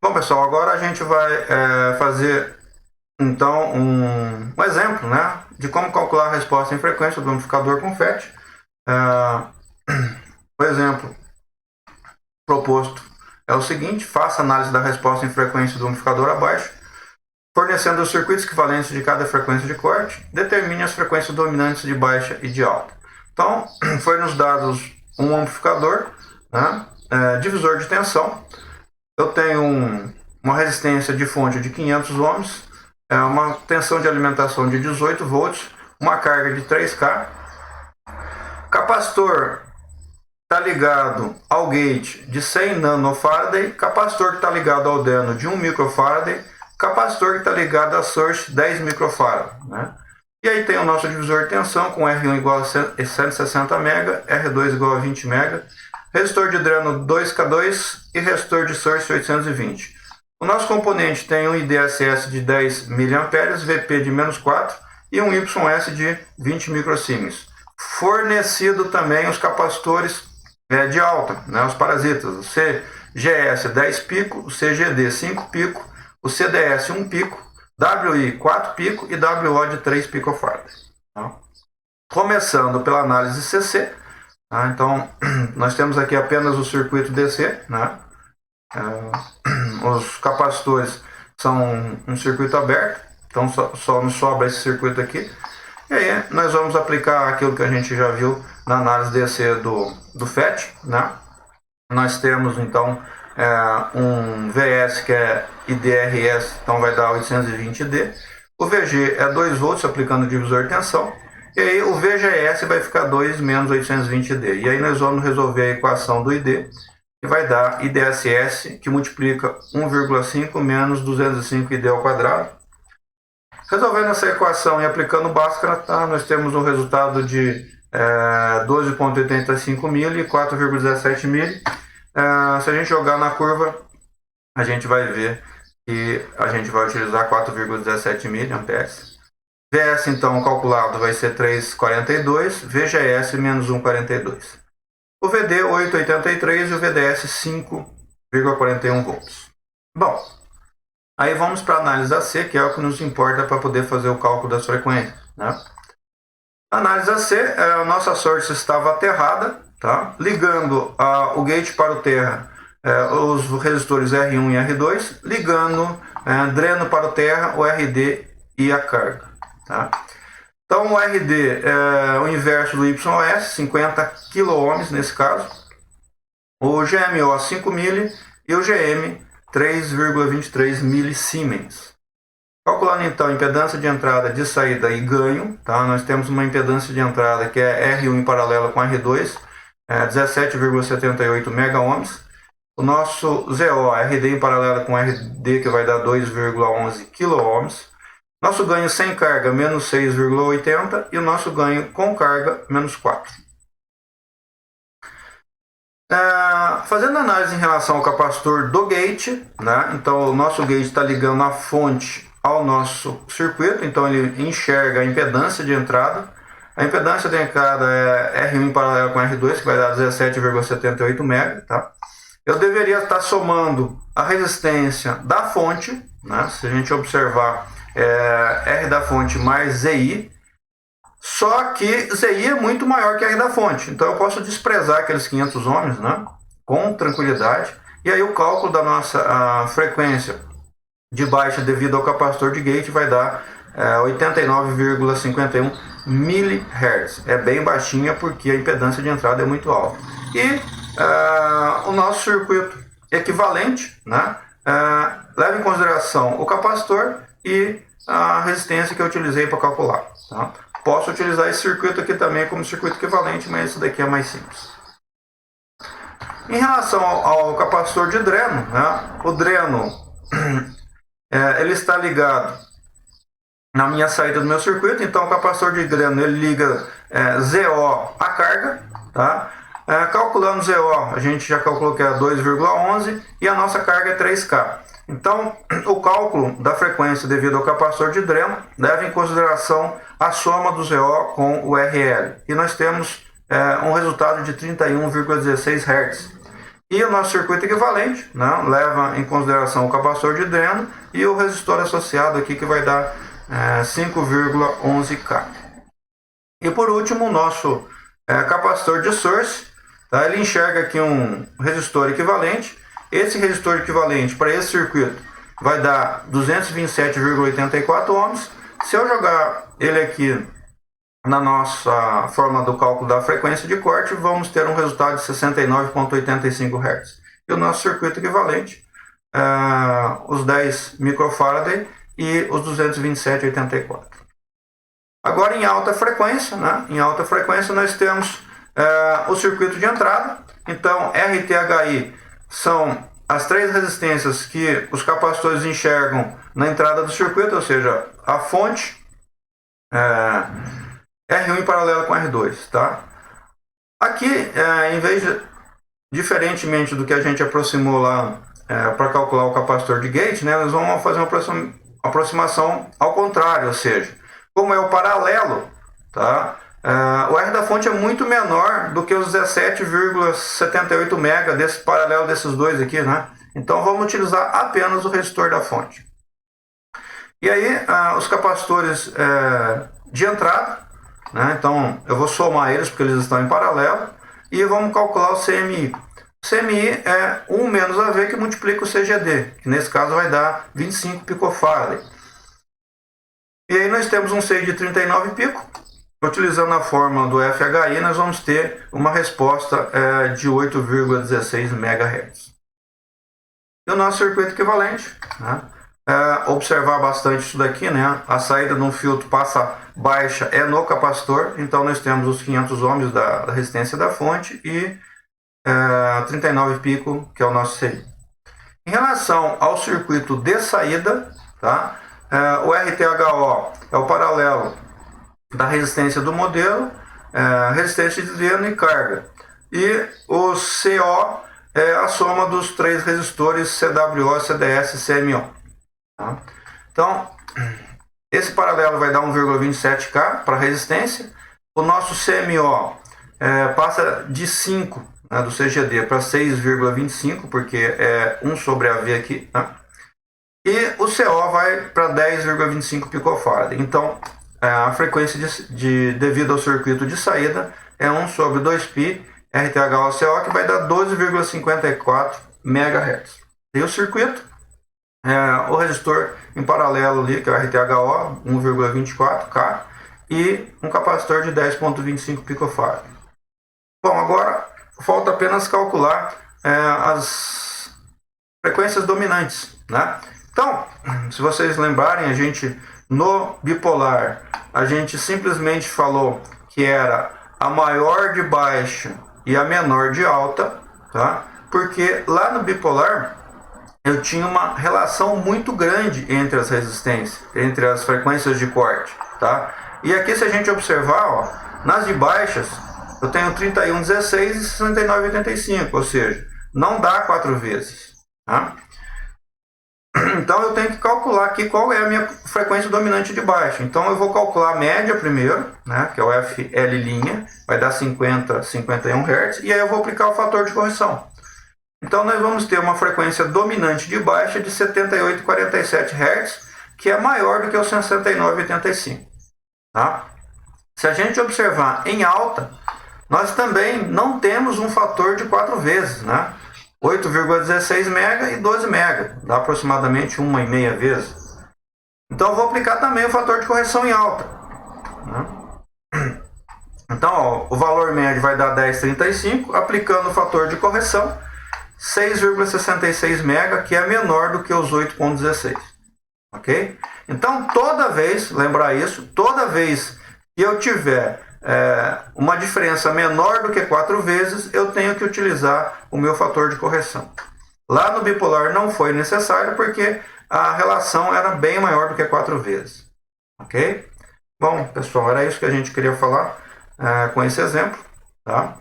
Bom, pessoal, agora a gente vai fazer então um exemplo, né, de como calcular a resposta em frequência do amplificador com FET. O exemplo proposto é o seguinte: faça análise da resposta em frequência do amplificador abaixo, fornecendo os circuitos equivalentes de cada frequência de corte, determine as frequências dominantes de baixa e de alta. Então, foi nos dados um amplificador, né, divisor de tensão. Eu tenho uma resistência de fonte de 500 ohms, uma tensão de alimentação de 18 volts, uma carga de 3K. Capacitor está ligado ao gate de 100 nanofarad, capacitor que está ligado ao dreno de 1 microfarad, capacitor que está ligado à source 10 microfarad, né? E aí tem o nosso divisor de tensão com R1 igual a 160 MB, R2 igual a 20 MB, resistor de dreno 2K2 e resistor de source 820. O nosso componente tem um IDSS de 10 mA, VP de -4 e um YS de 20 microsiemens. Fornecido também os capacitores de alta, né, os parasitas, o CGS 10 pico, o CGD 5 pico, o CDS 1 pico, WI 4 pico e WO de 3 picofarad. Tá? Começando pela análise CC, tá? Então nós temos aqui apenas o circuito DC, né? Os capacitores são um circuito aberto, então só nos sobra esse circuito aqui. E aí nós vamos aplicar aquilo que a gente já viu na análise DC do FET, né? Nós temos então um VS que é IDRS, então vai dar 820D. O VG é 2 volts aplicando o divisor de tensão. E aí o VGS vai ficar 2 menos 820D. E aí nós vamos resolver a equação do ID, que vai dar IDSS, que multiplica 1,5 menos 205 ID ao quadrado. Resolvendo essa equação e aplicando Bhaskara, tá, nós temos um resultado de 12,85 mili e 4,17 mili. Se a gente jogar na curva, a gente vai ver que a gente vai utilizar 4,17 miliamperes. VS, então, calculado vai ser 3,42, VGS menos 1,42. O VD 8,83 e o VDS 5,41 volts. Bom, aí vamos para a análise AC, que é o que nos importa para poder fazer o cálculo das frequências, né? A análise AC, a nossa source estava aterrada, tá? Ligando o gate para o terra, os resistores R1 e R2, ligando dreno para o terra, o RD e a carga, tá? Então o RD é o inverso do YS, 50 kΩ nesse caso, o GMO 5 mili e o GM 3,23 milisiemens. Calculando então a impedância de entrada, de saída e ganho, tá? Nós temos uma impedância de entrada que é R1 em paralelo com R2, 17,78 megaohms. O nosso ZO, RD em paralelo com RD, que vai dar 2,11 quiloohms. Nosso ganho sem carga, menos 6,80, e o nosso ganho com carga, menos 4. Fazendo análise em relação ao capacitor do gate, né? Então o nosso gate está ligando a fonte ao nosso circuito, então ele enxerga a impedância de entrada. A impedância de entrada é R1 em paralelo com R2, que vai dar 17,78 MB. Tá? Eu deveria estar somando a resistência da fonte, né? Se a gente observar, R da fonte mais ZI, só que ZI é muito maior que R da fonte, então eu posso desprezar aqueles 500 ohms, né? Com tranquilidade, e aí o cálculo da nossa frequência de baixa devido ao capacitor de gate vai dar 89,51 mHz. É bem baixinha porque a impedância de entrada é muito alta. E o nosso circuito equivalente, né, leva em consideração o capacitor e a resistência que eu utilizei para calcular. Tá? Posso utilizar esse circuito aqui também como circuito equivalente, mas esse daqui é mais simples. Em relação ao capacitor de dreno, né, o dreno ele está ligado na minha saída do meu circuito, então o capacitor de dreno ele liga ZO à carga, tá? Calculando ZO, a gente já calculou que é 2,11 e a nossa carga é 3K. Então, o cálculo da frequência devido ao capacitor de dreno leva em consideração a soma do ZO com o RL. E nós temos um resultado de 31,16 Hz. E o nosso circuito equivalente, né, leva em consideração o capacitor de dreno e o resistor associado aqui, que vai dar 5,11K. E por último, o nosso capacitor de source, tá? Ele enxerga aqui um resistor equivalente. Esse resistor equivalente para esse circuito vai dar 227,84 ohms. Se eu jogar ele aqui na nossa forma do cálculo da frequência de corte, vamos ter um resultado de 69,85 Hz. E o nosso circuito equivalente, os 10 microfarad e os 227,84. Agora em alta frequência, né? Em alta frequência nós temos o circuito de entrada. Então RTHI são as três resistências que os capacitores enxergam na entrada do circuito, ou seja, a fonte, R1 em paralelo com R2, tá? Aqui, em vez de, diferentemente do que a gente aproximou lá para calcular o capacitor de gate, né, nós vamos fazer uma aproximação ao contrário, ou seja, como é o paralelo, tá? O R da fonte é muito menor do que os 17,78 MB desse paralelo desses dois aqui, né? Então vamos utilizar apenas o resistor da fonte. E aí os capacitores de entrada, né? Então eu vou somar eles porque eles estão em paralelo e vamos calcular o CMI. O CMI é 1 menos AV que multiplica o CGD, que nesse caso vai dar 25 picofarad. E aí nós temos um CI de 39 pico. Utilizando a fórmula do FHI, nós vamos ter uma resposta de 8,16 MHz. E o nosso circuito equivalente, né? Observar bastante isso daqui, né? A saída de um filtro passa baixa é no capacitor, então nós temos os 500 ohms da resistência da fonte e 39 pico, que é o nosso CI. Em relação ao circuito de saída, tá? O RTHO é o paralelo da resistência do modelo, resistência de dreno e carga. E o CO é a soma dos três resistores CWO, CDS e CMO. Tá? Então, esse paralelo vai dar 1,27K para resistência. O nosso CMO passa de 5, né, do CGD para 6,25, porque é 1 sobre AV aqui. Né? E o CO vai para 10,25 picofarad. Então, a frequência devido ao circuito de saída é 1 sobre 2π RTHO-CO, que vai dar 12,54 MHz. E o circuito, o resistor em paralelo ali, que é o RTHO, 1,24K, e um capacitor de 10,25 picofarad. Bom, agora falta apenas calcular as frequências dominantes, né? Então, se vocês lembrarem, a gente no bipolar, a gente simplesmente falou que era a maior de baixa e a menor de alta, tá? Porque lá no bipolar eu tinha uma relação muito grande entre as resistências, entre as frequências de corte, tá? E aqui, se a gente observar, ó, nas de baixas eu tenho 31,16 e 69,85, ou seja, não dá 4 vezes, tá? Então eu tenho que calcular aqui qual é a minha frequência dominante de baixa. Então eu vou calcular a média primeiro, né, que é o FL', vai dar 50, 51 Hz, e aí eu vou aplicar o fator de correção. Então nós vamos ter uma frequência dominante de baixa de 78,47 Hz, que é maior do que o 69,85. Tá? Se a gente observar em alta, nós também não temos um fator de 4 vezes, né? 8,16 MB e 12 MB, dá aproximadamente 1,5 vezes. Então eu vou aplicar também o fator de correção em alta, né? Então ó, o valor médio vai dar 10,35, aplicando o fator de correção 6,66 MB, que é menor do que os 8,16. Ok? Então toda vez, lembrar isso, toda vez que eu tiver uma diferença menor do que 4 vezes, eu tenho que utilizar o meu fator de correção. Lá no bipolar não foi necessário, porque a relação era bem maior do que 4 vezes. Ok? Bom, pessoal, era isso que a gente queria falar com esse exemplo. Tá?